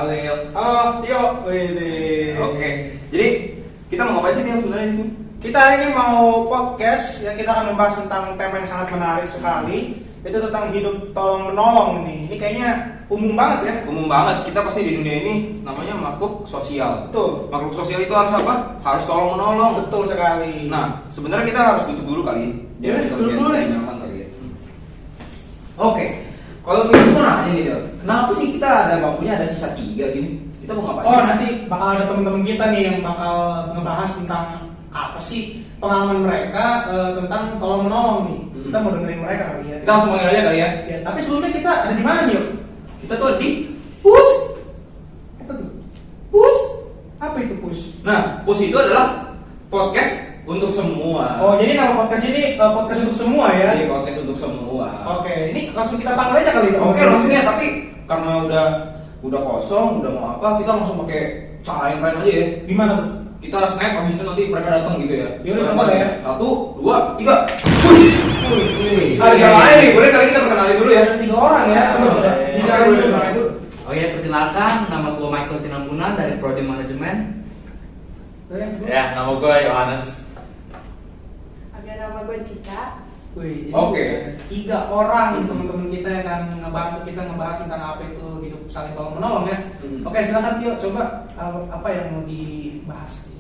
Halo Neil. Halo Tio. Wih. Oke. Jadi kita mau ngapain sih Neil sebenarnya di sini? Kita hari ini mau podcast ya, kita akan membahas tentang tema yang sangat menarik sekali. Itu tentang hidup tolong menolong nih. Ini kayaknya umum banget ya. Umum banget. Kita pasti di dunia ini namanya makhluk sosial. Betul. Makhluk sosial itu harus apa? Harus tolong menolong. Betul sekali. Nah, sebenarnya kita harus duduk dulu kali. Ya, Biar kita duduk dulu deh. nyaman kali ya. Oke. Kalau begitu mau nanya nih, Del. Kenapa sih kita ada waktunya ada sisa 3 gini? Kita mau ngapain? Oh, nanti bakal ada teman-teman kita nih yang bakal ngebahas tentang apa sih pengalaman mereka tentang tolong menolong nih. Kita mau dengerin mereka kali ya. Kita langsung panggil aja kali ya. Ya, tapi sebelumnya kita ada di mana nih, Yuk? Kita tuh di push. Apa tuh? Push. Apa itu push? Nah, push itu adalah podcast untuk semua. Oh, jadi nama podcast ini podcast untuk semua ya? Iya, podcast untuk semua. Oke, ini langsung kita panggil aja kali ya. Oke, langsungnya tapi karena udah kosong, udah mau apa, kita langsung pakai cara yang keren aja ya. Gimana tuh? Kita snap habis itu nanti mereka datang gitu ya. Yaudah, coba lah ya. 1, 2, 3. Wih. Ada siapa aja nih? Boleh kali kita perkenalin dulu ya. Ada 3 orang ya. Coba coba. Dikenalin dulu, kenalin dulu. Oh ya, perkenalkan, nama gue Michael Tinambunan dari Prodi Manajemen. Ya, nama gue Yohanes. Oke, nama gue Cika. Wih, jadi Oke. 3 orang teman-teman kita yang akan ngebantu kita ngebahas tentang apa itu hidup saling tolong menolong ya. Oke, silakan Tio, coba apa yang mau dibahas.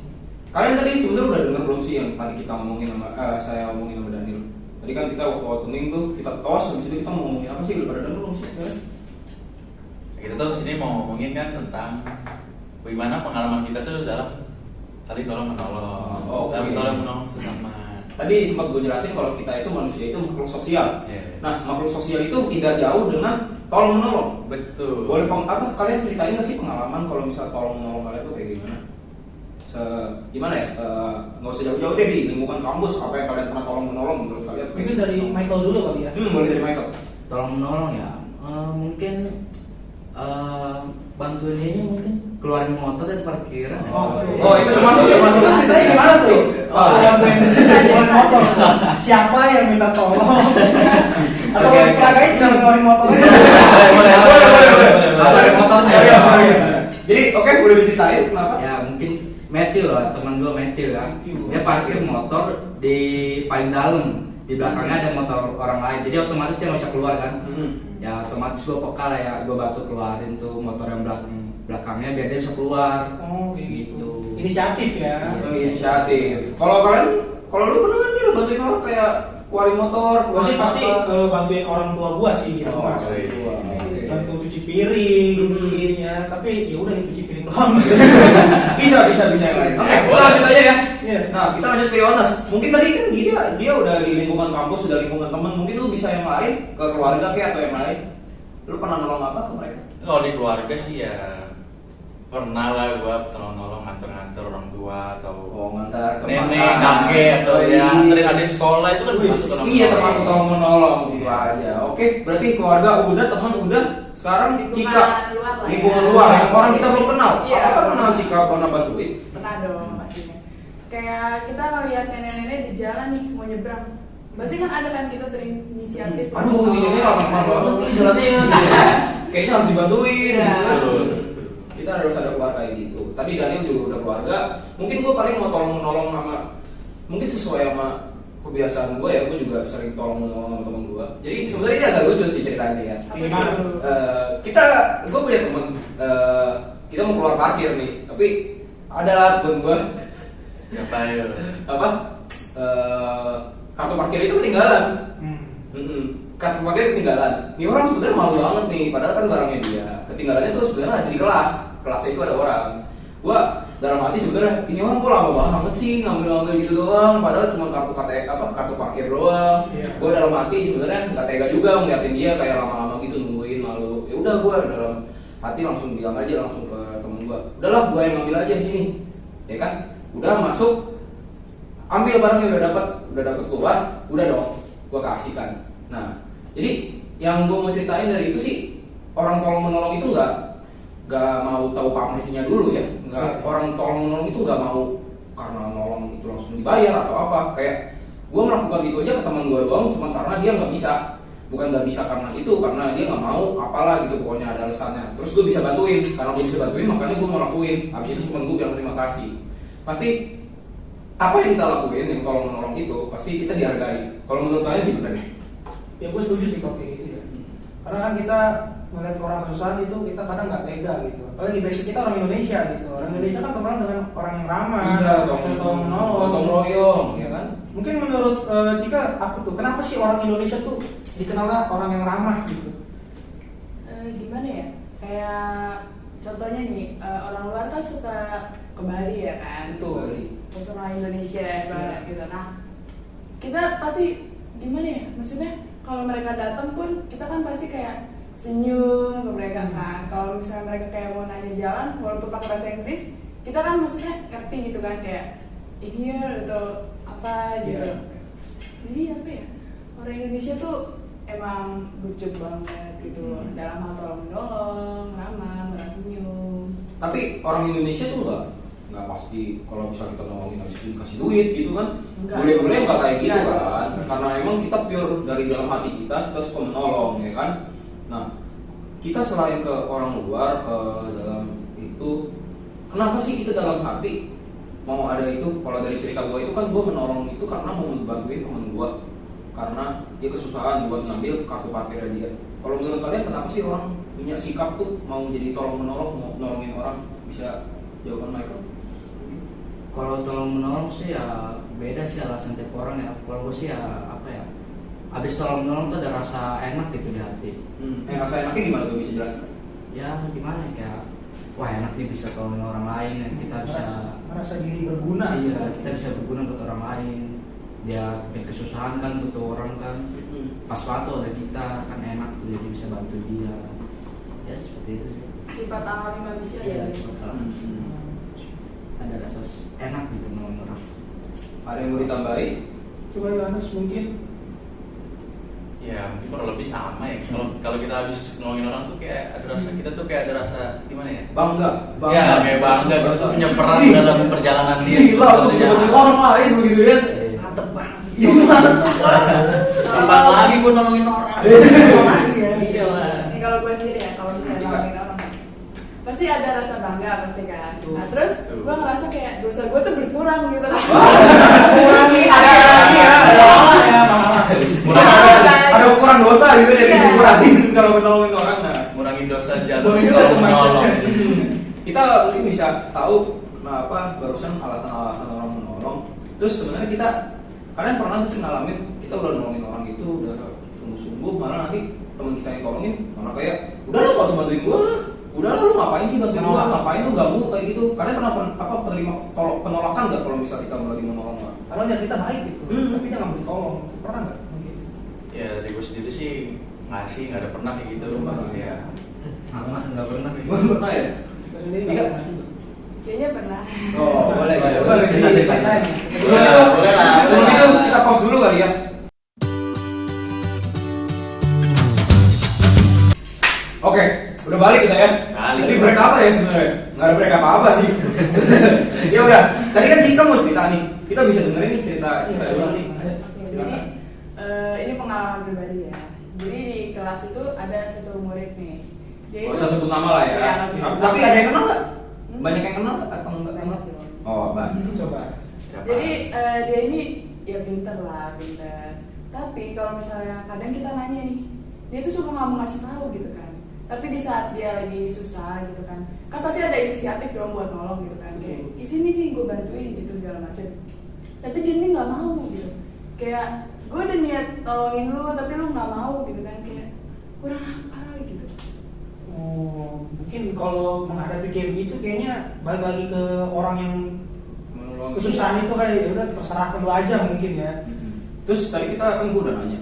Kalian tadi sebenarnya udah dengar belum sih yang tadi kita ngomongin sama saya omongin sama Daniel. Tadi kan kita waktu opening tuh kita tos, habis itu kita mau ngomongin apa sih? Udah pada denger belum sih sebenarnya? Kita tuh sini mau ngomongin kan tentang bagaimana pengalaman kita tuh dalam saling tolong menolong, Oh, dalam oke. tolong menolong sesama. Tadi sempat gue jelasin kalau kita itu manusia itu makhluk sosial. Iya. Nah, makhluk sosial itu tidak jauh dengan tolong menolong. Betul. Boleh apa kalian ceritain nggak sih pengalaman kalau misal tolong menolong kalian tuh kayak gimana? Gimana ya? Nggak usah jauh-jauh deh di lingkungan kampus apa yang kalian pernah tolong menolong menurut kalian? tuh kayak Mungkin gitu? dari Michael dulu kali ya. Boleh dari Michael. Tolong menolong ya, mungkin bantuin dia mungkin keluarin motor dari parkiran ya. Oh, itu termasuk. Itu ceritanya gimana tuh? Bantuin motor. Siapa yang minta tolong? Atau Oke, oke. peragain jangan ngeluarin motornya. Boleh. Keluarin motornya. Iya, iya. Jadi oke, boleh diceritain kenapa? Ya mungkin Matthew lah, teman gue Matthew kan. Dia parkir motor di paling dalam. Di belakangnya ada motor orang lain, jadi otomatis dia nggak bisa keluar kan. Ya otomatis gue peka lah ya, gue bantu keluarin tuh motor yang belakangnya biar dia bisa keluar. Oh, kayak gitu. Gitu. Inisiatif ya. Inisiatif. Kalau lu pernah nggak nih bantuin orang kayak keluarin motor? Gua sih keluarin pasti apa? bantuin orang tua gua sih gitu Oh, Mas. iya. Oke. Bantu cuci piring mungkin ya, tapi ya udah cuci piring doang. Bisa yang lain. Oke, boleh lanjut aja ya. Iya. Nah, kita lanjut ke Yohanes. Mungkin tadi kan dia udah di lingkungan kampus, udah lingkungan teman. Mungkin lu bisa yang lain ke keluarga kayak atau yang lain. Lu pernah nolong apa ke mereka? Kalau di keluarga sih ya pernah lah gue tolong-tolong nganter-nganter orang tua atau Ngantar ke nenek, pasar. kakek atau ya Iya. anterin adik sekolah itu kan Wih, termasuk tolong iya menolong. termasuk tolong menolong gitu Iya. aja. Oke, berarti keluarga udah, teman udah, sekarang Lingkungan Cika luar lah ya. lingkungan luar yang orang kita belum kenal. Iya. Apakah kenal Cika pernah bantuin? Pernah dong pastinya. Kayak kita ngeliat nenek-nenek di jalan nih mau nyebrang. Pasti kan ada kan kita terinisiatif. Aduh, ini lama banget nih jalannya. Kayaknya harus dibantuin. Iya. Gitu. Kita harus ada keluarga kayak gitu. Tadi Daniel juga udah keluarga. Mungkin gue paling mau tolong menolong sama, mungkin sesuai sama kebiasaan gue ya. Gue juga sering tolong menolong sama temen gue. Jadi sebenarnya ini agak lucu sih ceritanya ya. Gimana? Gue punya temen, kita mau keluar parkir nih, tapi ada lah temen gue Ngapain? apa kartu parkir itu ketinggalan. Kartu parkir ketinggalan. Ini orang sebenarnya malu banget nih, padahal kan barangnya dia. Ketinggalannya tuh sebenarnya ada di kelasnya itu ada orang. Gua dalam hati sebenarnya ini orang kok lama banget sih ngambil gitu doang, padahal cuma kartu parkir doang. Iya. Gua dalam hati sebenarnya nggak tega juga ngeliatin dia kayak lama-lama gitu nungguin malu. Ya udah gua dalam hati langsung bilang aja langsung ke temen gua, udahlah gua yang ngambil aja sini, ya kan? Udah masuk, ambil barangnya udah dapat keluar, udah dong, gua kasihkan. Nah, jadi yang gua mau ceritain dari itu sih orang tolong menolong itu nggak mau tahu pamrihnya dulu ya, nggak orang tolong menolong itu nggak mau karena nolong itu langsung dibayar atau apa. Kayak gua melakukan itu aja ke teman gua doang, cuma karena dia nggak bisa. bukan nggak bisa karena itu, karena dia nggak mau apalah gitu, pokoknya ada alasannya. Terus gue bisa bantuin, karena gue bisa bantuin makanya gue mau lakuin. Habis itu cuma gue bilang terima kasih. Pasti apa yang kita lakuin, yang tolong menolong itu pasti kita dihargai. Kalau menurut kalian gimana nih? Ya gue setuju sih kalau kayak gitu ya. Karena kan kita melihat orang kesusahan itu kita kadang nggak tega gitu. Apalagi basic kita orang Indonesia gitu. Orang Indonesia kan terkenal dengan orang yang ramah, Iya, bisa tolong menolong, gotong royong, ya kan? Mungkin menurut Cika apa tuh? Kenapa sih orang Indonesia tuh dikenalnya orang yang ramah gitu? Gimana ya? Kayak contohnya nih, orang luar kan suka ke Bali ya kan? Betul. Personal Indonesia banget gitu. Nah, kita pasti gimana ya? Maksudnya kalau mereka datang pun kita kan pasti kayak senyum ke mereka kan. Kalau misalnya mereka kayak mau nanya jalan walaupun pakai bahasa Inggris, kita kan maksudnya ngerti gitu kan, kayak in here atau apa gitu. Jadi apa ya? Orang Indonesia tuh emang lucu banget gitu dalam hal tolong menolong, ramah, murah senyum. Tapi orang Indonesia tuh nggak pasti kalau bisa kita nolongin habis itu kasih duit gitu kan. Boleh-boleh nggak kayak gitu kan, karena emang kita pure dari dalam hati kita suka menolong ya kan. Nah, kita selain ke orang luar, ke dalam itu, kenapa sih kita dalam hati mau ada itu? Kalau dari cerita gue itu kan gue menolong itu karena mau membantuin temen gue, karena dia kesusahan buat ngambil kartu parkirnya dia. Kalau menurut kalian kenapa sih orang punya sikap tuh mau jadi tolong menolong, mau nolongin orang? Bisa jawaban Michael? Kalau tolong menolong sih ya beda sih alasan tiap orang ya. Kalau gue sih ya apa ya, abis tolong menolong tuh ada rasa enak gitu di hati. Rasa enaknya gimana tuh, bisa jelaskan? Ya gimana ya, kayak wah enak nih bisa tolongin orang lain ya. Kita bisa merasa diri berguna. Iya, kita bisa berguna buat orang lain. Dia punya kesusahan kan, butuh orang kan, pas waktu ada kita kan enak tuh, jadi bisa bantu dia. Ya seperti itu sih. Sifat alami manusia ya. Ada rasa enak gitu nolong orang. Ada yang mau ditambahin? Coba Yohanes mungkin. Ya mungkin kurang lebih sama ya. Kalau kita habis nolongin orang tuh kayak ada rasa, kita tuh kayak ada rasa gimana ya? Bangga. Ya kayak bangga, kita tuh punya peran dalam perjalanan dia. Gila, aku bisa bantu orang lain begitu ya. Mantep banget. Kapan lagi gue nolongin orang? Iya lah. Ini kalau gue sendiri ya, kalau misalnya nolongin orang pasti ada rasa bangga pasti kan. Nah terus gue ngerasa kayak dosa gue tuh berkurang gitu kan. Kurangi ada lagi ya, ada malah ya, malah. Ada ukuran dosa gitu jadi bisa dikurangin kalau menolongin orang. Nah, Ngurangin dosa Boleh jalur juga kalau tuh menolong. kita mungkin bisa tahu kenapa barusan alasan-alasan orang menolong. Terus sebenarnya kita, kalian pernah tuh sih ngalamin kita udah nolongin orang itu udah sungguh-sungguh, malah nanti teman kita yang tolongin malah kayak udah lo gak usah bantuin gue lah, udah lo ngapain sih bantuin gue, ngapain lo ganggu kayak gitu. Kalian pernah penerima penolakan nggak kalau misal kita lagi menolong orang? Kalau niat kita baik gitu, tapi dia nggak mau ditolong, pernah nggak? Mungkin. Ya dari gue sendiri sih ngasih, nggak ada pernah kayak gitu. Ya. Sama nggak pernah. Gue pernah ya. Kita sendiri Tiga. nggak pernah juga. Kayaknya pernah. Oh boleh. Coba Kita ceritain. Boleh lah, boleh lah. Sebelum itu kita pause dulu kali ya. Oke, udah balik kita ya. Balik. Jadi break apa ya sebenarnya? Nggak ada break apa sih. Ya udah. Tadi kan Cika mau cerita nih. Kita bisa dengerin nih cerita Cika dulu nih. Jadi ini pengalaman pribadi ya. Jadi di kelas itu ada satu murid nih. Dia Gak usah sebut nama lah ya. Iya, nggak usah sebut Tapi nama. ada yang kenal nggak? Banyak yang kenal nggak atau nggak kenal? Banyak dong. Oh banyak. Coba. Siapa? Jadi dia ini ya pinter lah, pinter. Tapi kalau misalnya kadang kita nanya nih, dia tuh suka nggak mau ngasih tahu gitu kan. Tapi di saat dia lagi susah gitu kan pasti ada inisiatif dong buat nolong gitu kan. Kayak di sini nih gue bantuin gitu segala macem. Tapi dia ini nggak mau gitu. Kayak gue udah niat tolongin lu tapi lu nggak mau gitu kan, kayak kurang apa gitu. Oh, mungkin kalau menghadapi kayak begitu kayaknya balik lagi ke orang yang kesusahan itu kayak ya udah terserah ke lu aja mungkin ya. Terus tadi kita kan gue udah nanya,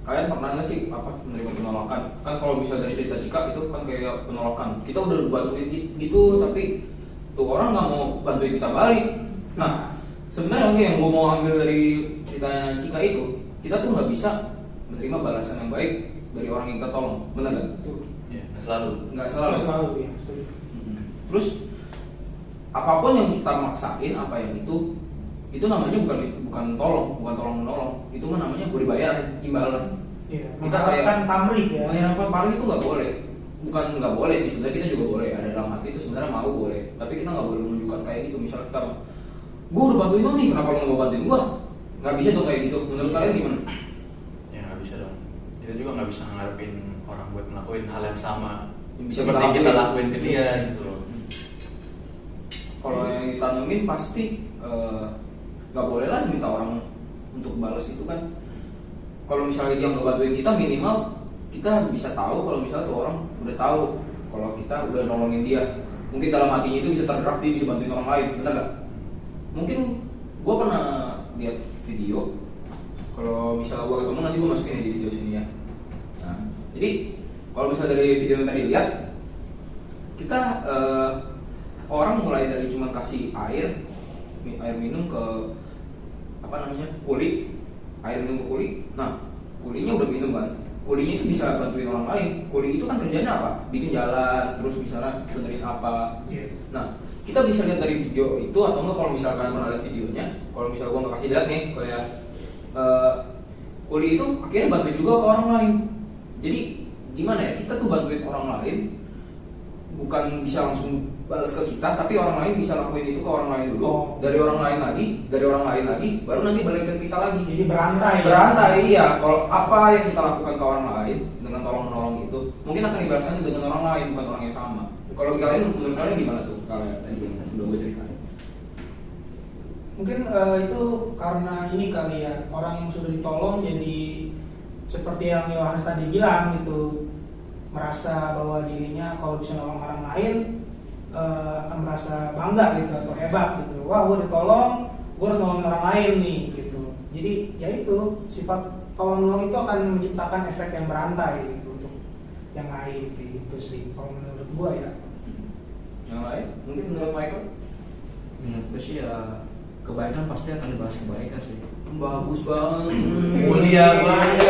kalian pernah nggak sih menerima penolakan? Kan kalau bisa dari cerita Cika itu kan kayak penolakan. Kita udah bantuin gitu, tapi tuh orang nggak mau bantuin kita balik. Nah, sebenarnya yang gue mau ambil dari ceritanya Cika itu, kita tuh nggak bisa menerima balasan yang baik dari orang yang kita tolong, benar nggak? Tuh. Ya, nggak selalu. Nggak selalu. Selalu ya. Setuju. Terus apapun yang kita maksain, apa yang itu namanya bukan tolong menolong, itu mah namanya gue dibayar imbalan. Iya, Kita kayak kan pamrih ya. menghiraukan pamrih itu nggak boleh. Bukan nggak boleh sih, sebenarnya kita juga boleh. Ada dalam hati itu sebenarnya mau boleh. Tapi kita nggak boleh menunjukkan kayak gitu. Misalnya kita, gue udah bantuin lo nih, kenapa lo nggak mau bantuin gue? Nggak bisa tuh kayak gitu. Menurut kalian gimana? Ya nggak bisa dong. Kita juga nggak bisa ngarepin orang buat ngelakuin hal yang sama Yang bisa seperti kita kita lakuin. lakuin ke dia gitu loh. Kalau yang ditanemin pasti nggak boleh lah minta orang untuk balas itu kan. Kalau misalnya dia nggak bantuin kita, minimal kita bisa tahu kalau misalnya tuh orang udah tahu kalau kita udah nolongin dia. Mungkin dalam hatinya itu bisa tergerak, dia bisa bantuin orang lain, benar nggak? Mungkin gue pernah lihat video, kalau misalnya gue ketemu nanti gue masukin di video sini ya. Nah, jadi kalau misalnya dari video yang tadi lihat, kita orang mulai dari cuma kasih air minum ke kuli, air minum ke kuli. Nah, kulinya udah minum kan, kulinya itu bisa bantuin orang lain. Kuli itu kan kerjanya apa? Bikin jalan, terus misalnya benerin apa. Nah, kita bisa lihat dari video itu, atau enggak kalau misalkan kalian pernah lihat videonya, kalau misalnya gua nggak kasih lihat nih, kayak kuli itu akhirnya bantuin juga ke orang lain. Jadi gimana ya, kita tuh bantuin orang lain bukan bisa langsung balas ke kita, tapi orang lain bisa lakuin itu ke orang lain dulu, dari orang lain lagi, baru nanti balik ke kita lagi. Jadi berantai. Iya. Kalau apa yang kita lakukan ke orang lain dengan tolong menolong itu, mungkin akan dibalaskan dengan orang lain, bukan orang yang sama. Kalau kalian, menurut kalian gimana tuh? Kalian tadi yang udah gue ceritain. Mungkin itu karena ini kali ya, orang yang sudah ditolong jadi seperti yang Yohanes tadi bilang gitu, merasa bahwa dirinya kalau bisa nolong orang lain akan merasa bangga gitu atau hebat gitu. Wah, gue ditolong, gue harus nolongin orang lain nih gitu. Jadi ya itu, sifat tolong menolong itu akan menciptakan efek yang berantai gitu untuk yang lain kayak gitu sih kalau menurut gue ya. Yang lain? Mungkin menurut Michael? Menurut gue sih ya kebaikan pasti akan dibahas kebaikan sih. Bagus banget. Mulia banget.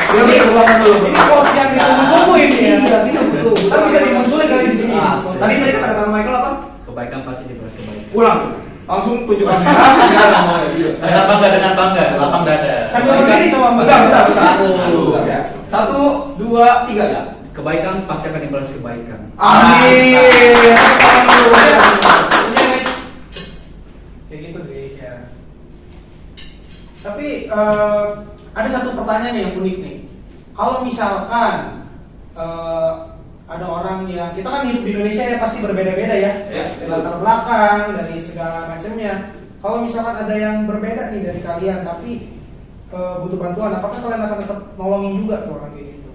Ini quotes yang ditunggu-tunggu ini ya. Iya, kita butuh. Kan bisa dimunculin kali di sini. Tadi kata-kata Michael apa? Kebaikan pasti dibahas kebaikan. Ulang. Langsung tunjukkan merah. Dengan bangga, lapang dada. Sambil berdiri coba. Bentar ya. 1, 2, 3 ya. Kebaikan pasti akan dibalas kebaikan. Amin. Kayak gitu sih ya. Tapi ada satu pertanyaan yang unik nih. Kalau misalkan ada orang yang, kita kan hidup di Indonesia ya pasti berbeda-beda ya, dari latar belakang, dari segala macamnya. Kalau misalkan ada yang berbeda nih dari kalian tapi butuh bantuan, apakah kalian akan tetap nolongin juga tuh orang kayak gitu?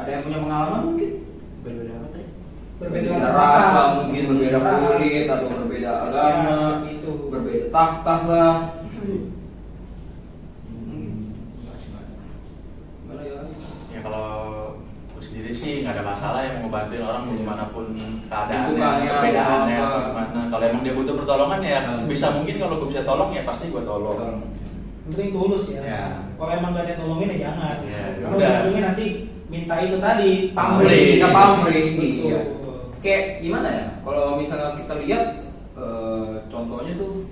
Ada yang punya pengalaman mungkin? Berbeda apa tadi? Berbeda Berbeda latar rasa, belakang, mungkin berbeda kulit atau berbeda agama, seperti itu. berbeda tahtah lah. Gimana ya? Ya kalau aku sendiri sih nggak ada masalah yang mau bantuin orang dimanapun keadaannya, Bukannya perbedaannya apa. atau gimana. Kalau emang dia butuh pertolongan ya sebisa mungkin kalau gue bisa tolong ya pasti gue tolong. Yang penting tulus ya. Ya. Kalau emang gak ada yang nolongin ya jangan. Ya, Karena udah. ujung-ujungnya nanti minta itu tadi Pamrih. Kita pamrih. Betul. Iya. Kayak gimana ya? Kalau misalnya kita lihat contohnya tuh,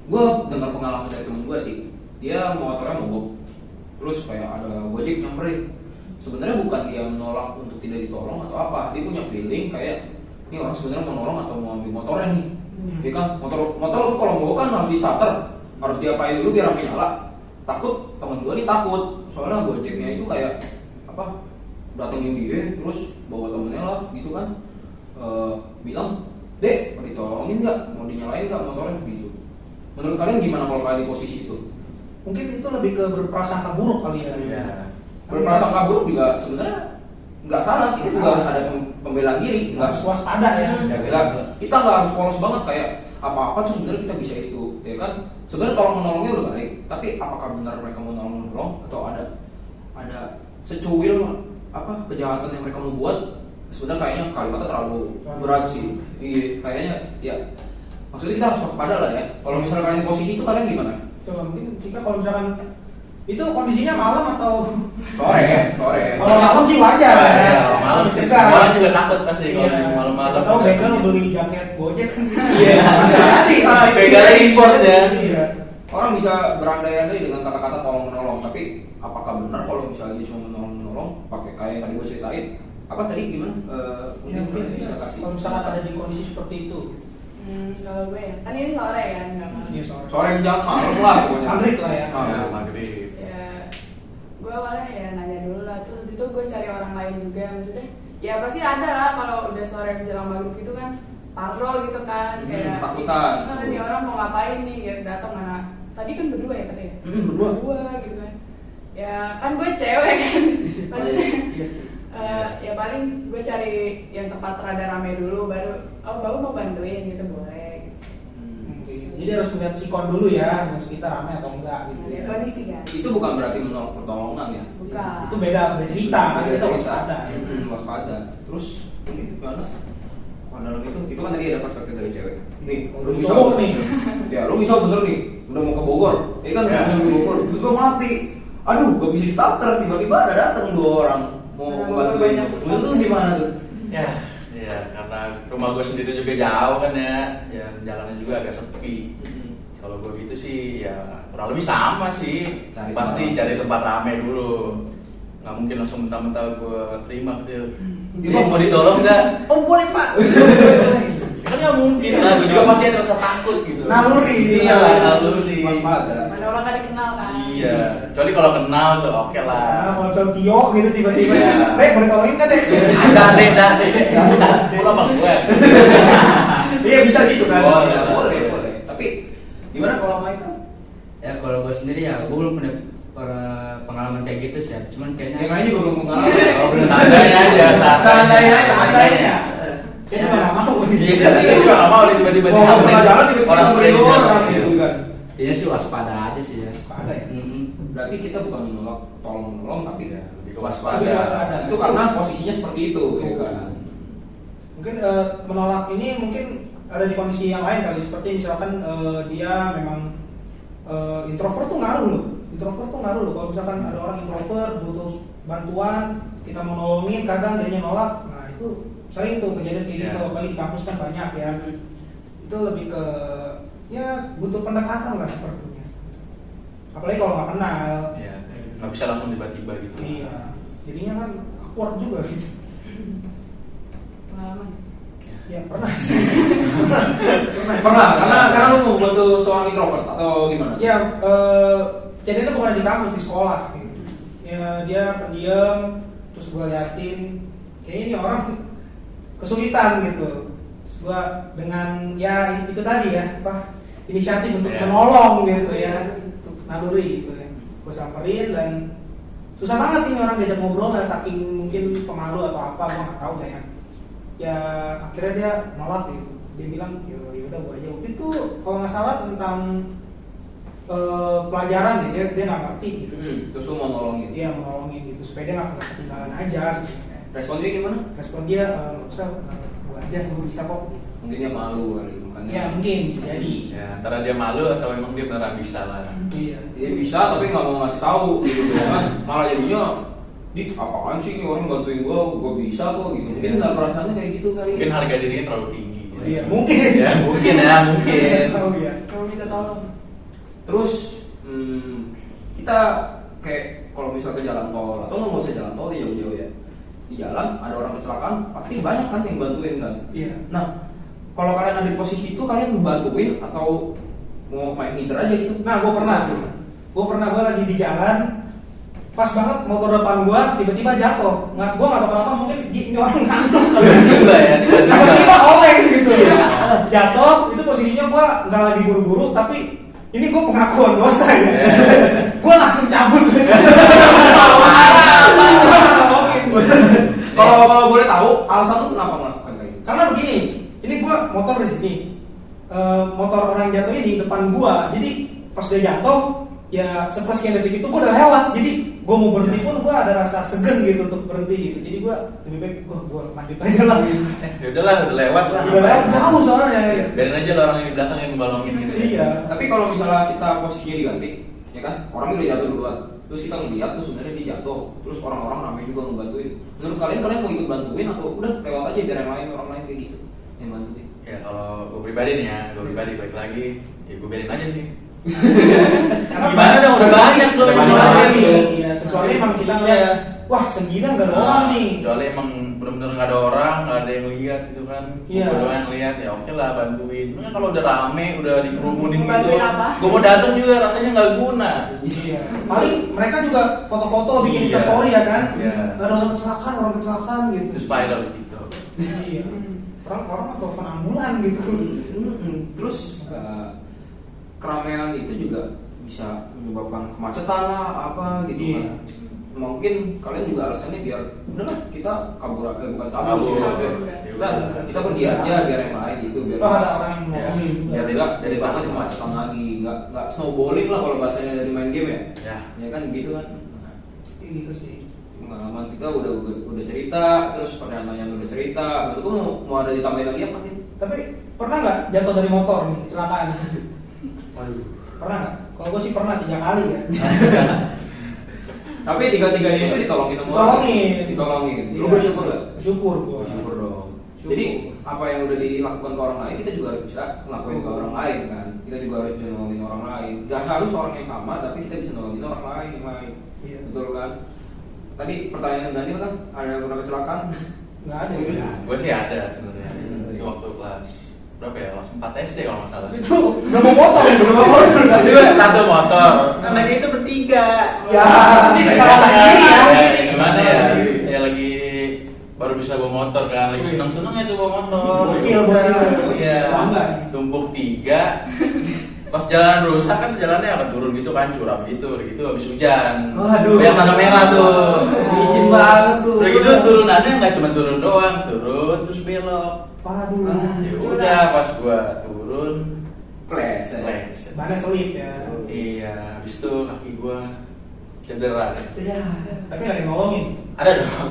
gue dengar pengalaman dari temen gue sih. Dia motornya mogok, terus kayak ada Gojek nyamperin. Sebenarnya bukan dia menolak untuk tidak ditolong atau apa, dia punya feeling kayak ini orang sebenarnya mau nolong atau mau ambil motornya nih. Ya kan, motor tuh kalau mogok kan harus di-starter, harus diapain dulu biar sampai nyala. Takut temen gue nih takut, soalnya Gojeknya itu kayak apa? Datengin dia, terus bawa temennya lah gitu kan. Bilang, "Dek, mau ditolongin nggak? Mau dinyalain nggak motornya?" gitu. Menurut kalian gimana kalau kalian di posisi itu? Mungkin itu lebih ke berprasangka buruk kali ya. Iya. Berprasangka buruk juga sebenarnya nggak salah, kita juga harus ada pembelaan diri, nggak Harus waspada ya. kita nggak harus polos banget kayak apa-apa tuh sebenarnya kita bisa itu, ya kan? Sebenarnya tolong menolongnya udah baik, tapi apakah benar mereka mau menolong atau ada secuil apa kejahatan yang mereka mau buat? Sebenarnya kayaknya kalimatnya terlalu berat sih. Iya, kayaknya ya. Maksudnya kita harus waspada lah ya. Kalau misalnya kalian di posisi itu kalian gimana? Coba mungkin jika kalau misalkan itu kondisinya malam atau Sore. kalau malam sih wajar Ya, ya. malam sih Cegah. semua juga takut pasti kalau Iya. malam-malam. Atau begal beli jaket Gojek kan. Iya, bisa jadi. Begal import ya. Iya. orang bisa berandai-andai dengan kata-kata tolong menolong, tapi apakah benar kalau misalnya dia cuma menolong pakai kayak yang tadi gue ceritain? Apa tadi gimana? Mungkin kalian bisa kasih. Kalau misalkan ada di kondisi seperti itu. Kalau gue ya, kan ini sore kan, nggak malam. Iya, sore. Sore jam malam lah pokoknya. Maghrib lah ya. Ya, maghrib. Ya, gue awalnya ya nanya dulu lah, terus habis itu gue cari orang lain juga, maksudnya ya pasti ada lah kalau udah sore menjelang maghrib gitu kan, patrol gitu kan, kayak takutan. Nih orang mau ngapain nih, gitu, datang mana? Tadi kan berdua ya katanya? Berdua. Gitu kan. Ya kan gue cewek kan, maksudnya Iya sih. ya paling gue cari yang tempat rada rame dulu, baru baru mau bantuin gitu boleh. Gitu. Jadi harus melihat sikon dulu ya, yang sekitar ramai atau enggak gitu ya. Kondisi kan? Itu bukan berarti menolak pertolongan ya. Bukan. Itu beda cerita kan, Beda kita cerita. waspada ya. Waspada. Terus ini gimana sih? Dalam itu kan tadi ada perspektif dari cewek. Nih, lu bisa Cowok nih. Ya, lu bisa bener nih, udah mau ke Bogor. Ya kan, Ya. udah mau ke Bogor, tiba mati. Aduh, gak bisa di starter, tiba-tiba ada datang 2 orang mau Ada ngebantuin. banyak Lu gimana tuh? Ya, karena rumah gue sendiri juga jauh kan ya, jalannya juga agak sepi. Kalau gue gitu sih ya kurang lebih sama sih. Pasti cari tempat rame dulu. Nggak mungkin langsung mentah-mentah gue terima gitu. Mau ditolong nggak? Oh boleh pak. Kan nggak mungkin lah. Gue juga pasti ada rasa takut gitu. Naluri. Iya lah, naluri. Waspada. Mana orang gak dikenal kan? Iya. Kecuali kalau kenal tuh oke Nah, lah. kalau misalnya Tio gitu tiba-tiba, Iya. boleh tolongin kan deh? Ada deh. Pulang bang gue. Iya bisa gitu kan? Boleh. Boleh. Tapi gimana kalau Michael? Ya kalau gue sendiri ya gue belum punya pengalaman kayak gitu sih ya. Cuman kayaknya Yang lain juga belum pengalaman. Oh, belum. Santai aja, Santai aja. Saya juga nggak mau. Iya, saya juga nggak mau tiba-tiba Mau disamperin tengah jalan tiba-tiba orang samperin stranger orang gitu. gitu kan. Iya sih waspada aja sih ya. Ada ya. Berarti kita bukan menolak tolong menolong tapi ya Lebih ke Lebih waspada. waspada. itu karena posisinya seperti itu gitu kan. Mungkin menolak ini mungkin ada di kondisi yang lain kali, seperti misalkan dia memang introvert tuh ngaruh loh. Kalau misalkan ada orang introvert butuh bantuan, kita mau nolongin, kadang dia nolak. Nah itu sering tuh kejadian kayak gitu, Yeah. apalagi di kampus kan banyak ya. Itu lebih ke ya butuh pendekatan lah sepertinya. Apalagi kalau nggak kenal. Iya, nggak bisa langsung tiba-tiba gitu. Iya, jadinya kan awkward juga gitu. Pengalaman. Ya pernah sih. Pernah karena lu mau bantu seorang introvert atau gimana? Ya, jadinya bukan di kampus, di sekolah gitu. Ya, dia pendiam, terus gue liatin kayaknya ini orang kesulitan gitu. Terus gue dengan ya itu tadi ya, inisiatif untuk menolong gitu ya, untuk naluri gitu ya. Gue samperin dan susah banget nih orang diajak ngobrol, dan saking mungkin pemalu atau apa, gue nggak tahu ya. Ya akhirnya dia nolak gitu. Dia bilang ya udah gue aja. Waktu itu kalau nggak salah tentang pelajaran ya, dia nggak ngerti gitu. Terus lu mau nolongin. Dia mau nolongin gitu supaya dia nggak ketinggalan aja gitu. Respon dia gimana? Respon dia nggak usah, gue aja, gue bisa kok gitu. Mungkin dia malu kali makanya. Ya mungkin bisa jadi. Ya, antara dia malu atau emang dia beneran bisa lah. Iya. Dia bisa tapi nggak mau ngasih tahu gitu kan. Malah jadinya di apaan sih ini orang bantuin gua bisa kok gitu. Mungkin nggak perasaannya kayak gitu kali. Mungkin harga dirinya terlalu tinggi. Iya mungkin. Ya, mungkin. Tahu ya. Kalau minta tolong. Terus kita kayak kalau misal ke jalan tol atau nggak usah jalan tol jauh-jauh ya, di jalan ada orang kecelakaan pasti banyak kan yang bantuin kan. Iya. Nah kalau kalian ada di posisi itu kalian bantuin atau mau main ngider aja gitu? Nah gue lagi di jalan, pas banget motor depan gue tiba-tiba jatuh. Gue nggak tahu kenapa, mungkin ini orang ngantuk kali. Tiba-tiba ya, Tiba-tiba oleng gitu. Jatuh, itu posisinya gue nggak lagi buru-buru, tapi ini gue pengakuan dosa ya. Gue langsung cabut. Kalau boleh tahu alasan lu kenapa melakukan kayak gitu? Karena begini, ini gue motor di sini, motor orang yang jatuh ini depan gue, jadi pas dia jatuh, ya sepersekian detik itu gue udah lewat, jadi gue mau berhenti pun gue ada rasa segen gitu untuk berhenti gitu, jadi gue lebih baik gue lanjut aja lah. Ya udahlah, udah lewat lah. Udah lewat jauh soalnya. Biarin aja lah orang yang di belakang yang ngebalongin gitu. Iya. Tapi kalau misalnya kita posisinya diganti, ya kan, orang udah jatuh duluan, terus kita ngeliat tuh sebenarnya dia jatuh, terus orang-orang ramai juga ngebantuin. Menurut kalian mau ikut bantuin atau udah lewat aja biar yang lain orang lain kayak gitu yang bantuin? Ya kalau gue pribadi nih ya, baik lagi, ya gue biarin aja sih. Gimana dong, udah banyak loh yang Udah ngelakuin. banyak. Iya, kecuali emang kita ngeliat, wah segila nggak ada orang nih. Kecuali emang benar-benar nggak ada orang, nggak ada yang lihat gitu kan. Iya. Gue doang yang lihat, ya oke lah bantuin. Cuman kalau udah rame, udah dikerumunin gitu, Bantuin apa? gue mau datang juga rasanya nggak guna. Iya. Paling mereka juga foto-foto bikin Iya. Instastory ya kan. Iya. Ada orang kecelakaan gitu. Terus viral gitu. Iya. Orang telepon ambulan gitu. Terus keramaian itu juga bisa menyebabkan kemacetan lah apa gitu Iya. kan. Mungkin kalian juga alasannya biar udahlah kita kabur, bukan kabur Kabur. sih, Kabur, kita ya. kita pergi aja biar yang lain gitu biar Toh ada orang yang Ya. nolongin juga. biar tidak dari bapak kemacetan lagi, nggak snowballing lah kalau bahasanya dari main game ya. Ya. Ya kan gitu kan. Gitu sih. Pengalaman kita udah cerita, terus pertanyaan udah cerita. Menurut lu mau ada ditambahin lagi apa nih? Tapi pernah nggak jatuh dari motor nih kecelakaan? Waduh. Pernah nggak? Kalau gue sih pernah 3 kali ya. Tapi tiga-tiganya itu ditolongin sama Ditolongin. Ditolongin. Lu Iya. bersyukur gak? Bersyukur gue. Bersyukur dong. Syukur. Jadi apa yang udah dilakukan ke orang lain kita juga harus bisa ngelakuin ke orang lain kan. Kita juga harus bisa nolongin orang lain. Gak harus orang yang sama tapi kita bisa nolongin orang lain yang lain. Iya. Betul kan? Tadi pertanyaan Daniel kan ada yang pernah kecelakaan? Nggak ada. Iya. Ya. Gue sih ada sebenarnya. Itu waktu kelas berapa ya? Kelas 4 SD kalau nggak salah. Itu udah mau motor, udah mau motor. Pasti satu motor. Karena itu bertiga. Ya, pasti kesalahan sendiri ya. Gimana ya? Ya lagi baru bisa bawa motor kan, lagi seneng-senengnya tuh bawa motor. Bocil. Iya. Bangga. Tumpuk 3. Pas jalan rusak kan jalannya akan turun gitu kan, curam gitu habis hujan. Waduh. Yang tanah merah tuh. Licin banget tuh. Udah gitu turunannya nggak cuma turun doang, turun terus belok. Waduh. Ya udah pas gua turun Pleset. flash. Mana selip ya. Iya, habis itu kaki gua cedera deh. Ya. Tapi nggak ada yang nolongin. Ada dong.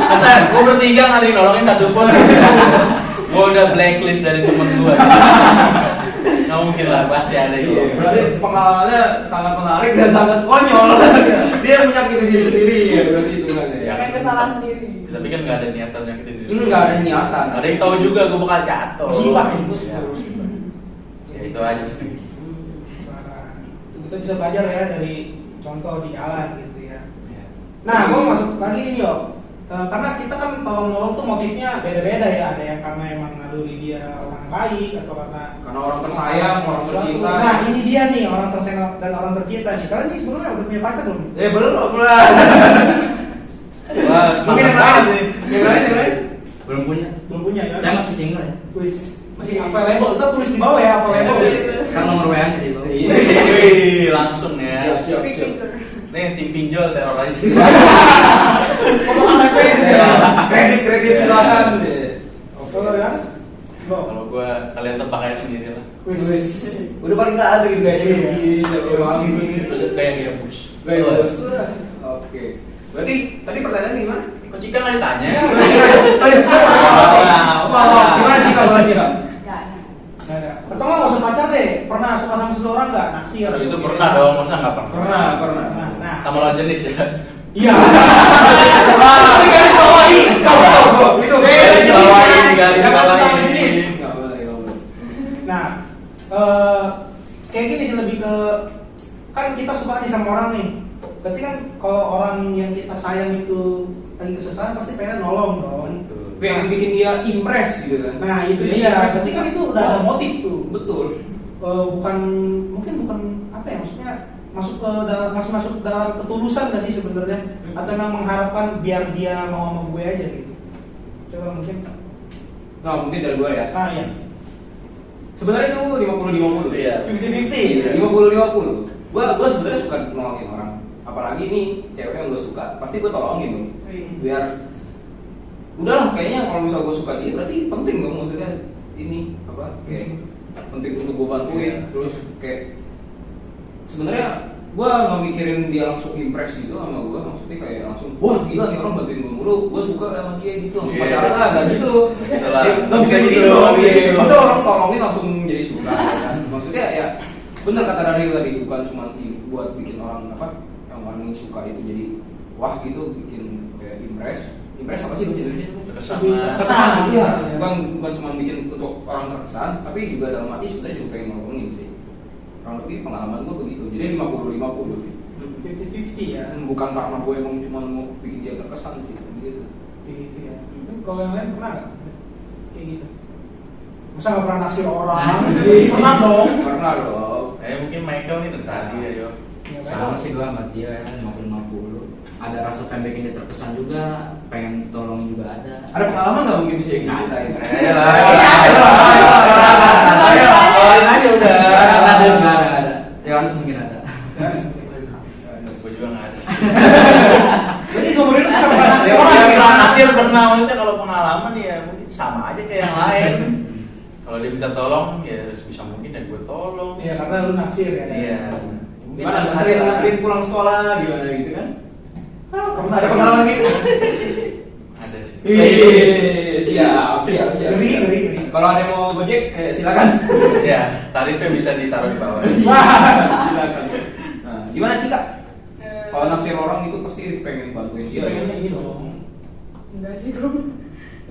Masa gua bertiga nggak ada yang nolongin satu pun. Gua udah blacklist dari temen gua. Nggak mungkin lah, pasti ada Iya, gitu. berarti pengalamannya sangat menarik dan sangat konyol. Dia menyakiti diri sendiri ya, berarti itu kan ya. Dengan kesalahan sendiri. Tapi kan nggak ada niatan nyakitin diri. Nggak ada niatan. Ada yang tahu juga gua bakal jatuh. Musibah ini, Ya, musibah. ya itu aja sih. Parah. Kita bisa belajar ya dari contoh di jalan gitu ya. Ya. Nah, gue masuk lagi nih yo. Karena kita kan tolong nolong tuh motifnya beda-beda ya. Ada yang karena emang naluri dia orang baik atau karena orang tersayang, orang tercinta. Nah, ini dia nih orang tersayang dan orang tercinta nih. Kalian nih sebelumnya udah punya pacar belum? Belum. Wah, Mungkin yang lain. Yang lain. Belum punya. Belum punya ya? Saya masih single ya. Wis, masih available. Kita tulis di bawah ya available. Kan nomor WA saya di bawah. Iya. Wih, langsung ya. Siap. Nih tim pinjol teroris. Foto KTP ya. Kredit silakan. Kalau ya, lo. Kalau gua kalian tebak aja sendiri lah. Wis. Udah paling nggak ada gitu kayaknya. Kayak dia push. Bos. Oke. Berarti tadi pertanyaan gimana? Kok Cika nggak ditanya? Gimana Cika? Nggak. Nggak ada. Atau nggak usah pacar deh. Pernah suka sama seseorang nggak? Naksir. Aduh, itu pernah dong, masa nggak pernah? Pernah. Nah, Sama lawan jenis ya. iya. Itu garis bawahi. Itu Garis bawahi, garis Jangan bawahi. sesama jenis. Nggak boleh. Nah, kayak gini sih lebih ke kan kita suka nih sama orang nih. Berarti kan kalau orang yang kita sayang itu lagi kesusahan pasti pengen nolong dong. Tapi yang bikin dia impress gitu kan. Nah itu dia. Berarti kan itu udah ada motif tuh. Betul. Bukan apa ya maksudnya masuk dalam ketulusan gak sih sebenarnya atau memang mengharapkan biar dia mau sama gue aja gitu. Coba mungkin. Nah, mungkin dari gue ya. Nah iya. Sebenarnya itu 50-50. Iya. 50-50. 50-50. Gue sebenarnya suka nolongin orang. Apalagi nih cewek yang gue suka, pasti gue tolongin dong. Biar udahlah kayaknya kalau misalnya gue suka dia berarti penting dong maksudnya ini apa kayak penting untuk gue bantuin. Terus kayak sebenarnya gue nggak mikirin dia langsung impress gitu sama gue, maksudnya kayak langsung wah gila nih orang bantuin gue mulu, gue suka sama dia gitu langsung Iya. pacaran lah nggak gitu. Itulah. Nggak bisa Gitu, gitu dong. gitu. Masa orang tolongin langsung jadi suka kan? Maksudnya ya bener kata Daryl tadi, bukan cuma buat bikin orang apa yang orang yang suka itu jadi wah gitu, bikin kayak impress apa sih bahasa Indonesia itu? Terkesan. Terkesan, Iya. iya. Bukan cuma bikin untuk orang terkesan, tapi juga dalam hati sebenarnya juga pengen nolongin sih. kurang lebih pengalaman gue begitu. Jadi 50-50. 50-50 ya. Bukan karena gue emang cuma mau bikin dia terkesan gitu. Gitu ya. Kalau yang lain pernah nggak kayak gitu? Masa nggak pernah naksir orang? Pernah dong. Pernah dong. Mungkin Michael nih dari tadi ya yo. Sama sih gue sama dia ya 50-50. Ada rasa pengen bikin dia terkesan juga, pengen tolong juga ada. Ada pengalaman nggak mungkin bisa diceritain? Ayolah aja udah. Ada sekarang ada. Ya harus mungkin ada. Gue juga nggak ada. Jadi seumur hidup nggak pernah naksir orang. Orang naksir pernah, maksudnya kalau pengalaman ya mungkin sama aja kayak yang lain. Kalau dia minta tolong ya sebisa mungkin ya gue tolong. Iya karena lu naksir ya. Iya. Gimana nganterin pulang sekolah gimana gitu kan? Pernah Ada pengalaman gitu? Ada sih. Siap. Ngeri. Kalau ada yang mau gojek, silakan. Ya, tarifnya bisa ditaruh di bawah. Silakan. Nah, gimana Cika? Eh, Kalau naksir orang itu pasti pengen bantuin dia. Pengennya ini dong. Enggak sih gue.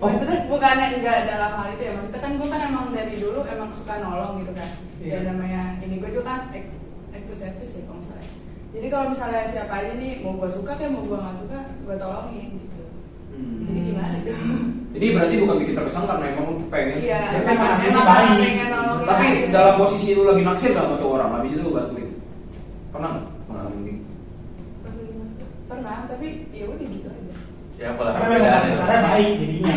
Maksudnya bukannya enggak dalam hal itu ya, maksudnya kan gue kan emang dari dulu emang suka nolong gitu kan. Iya. Ya namanya ini gue juga kan active service ya kalau misalnya. Jadi kalau misalnya siapa aja nih mau gue suka kayak mau gue nggak suka gue tolongin gitu. Jadi gimana tuh? Jadi berarti bukan bikin terkesan karena emang lu pengen. Iya, Ya kan emang maksudnya karena baik. pengen nolongin. Tapi aja. dalam posisi lu lagi naksir gak sama tuh orang, habis itu lu bantuin. Pernah nggak pengalaman gitu? Pernah, tapi ya udah gitu aja. Ya apalah Karena memang perbedaannya. dasarnya baik jadinya.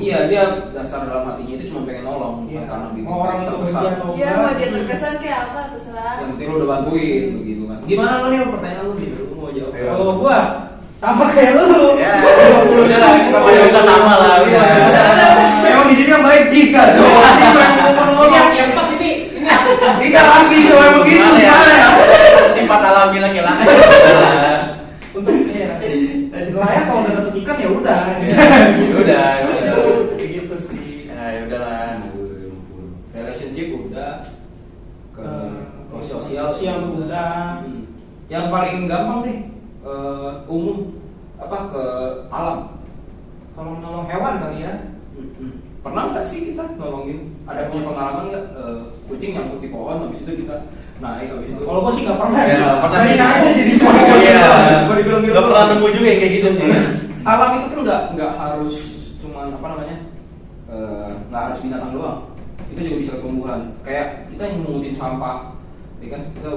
Iya, dia dasar dalam hatinya itu cuma pengen nolong, bukan Iya. karena bikin Mau orang itu terkesan. benci atau Iya, enggak. mau dia terkesan kayak apa terserah. Yang penting lu udah bantuin begitu kan. Gimana lu nih pertanyaan lu nih? Lu mau jawab? Ayo. Kalau gua sama kayak lu. Ya, udah lah, kita sama lah. Iya. Udah. Memang di sini yang baik Cika tuh. Yang empat ini Tidak lagi kalau begitu Gimana ya? gimana ya? Sifat alami laki-laki. untuk ya. Nelayan kalau udah dapet ikan ya udah. Udah. Kayak gitu sih. Ya udahlah. Relationship udah ke sosial Sosial udah. Yang paling gampang deh umum apa ke alam. Tolong-nolong hewan kali ya. Pernah nggak sih kita nolongin? Ada punya pengalaman nggak kucing nyangkut di pohon habis itu kita naik habis itu? Kalau gua sih nggak pernah Ya, sih. pernah Dari sih. nangis aja jadi Iya. Gua di film-film Gak pernah nemu juga yang kayak gitu sih. Alam itu kan nggak harus cuman apa namanya nggak harus binatang doang. Itu juga bisa tumbuhan. Kayak kita yang mengutin sampah, ya kan kita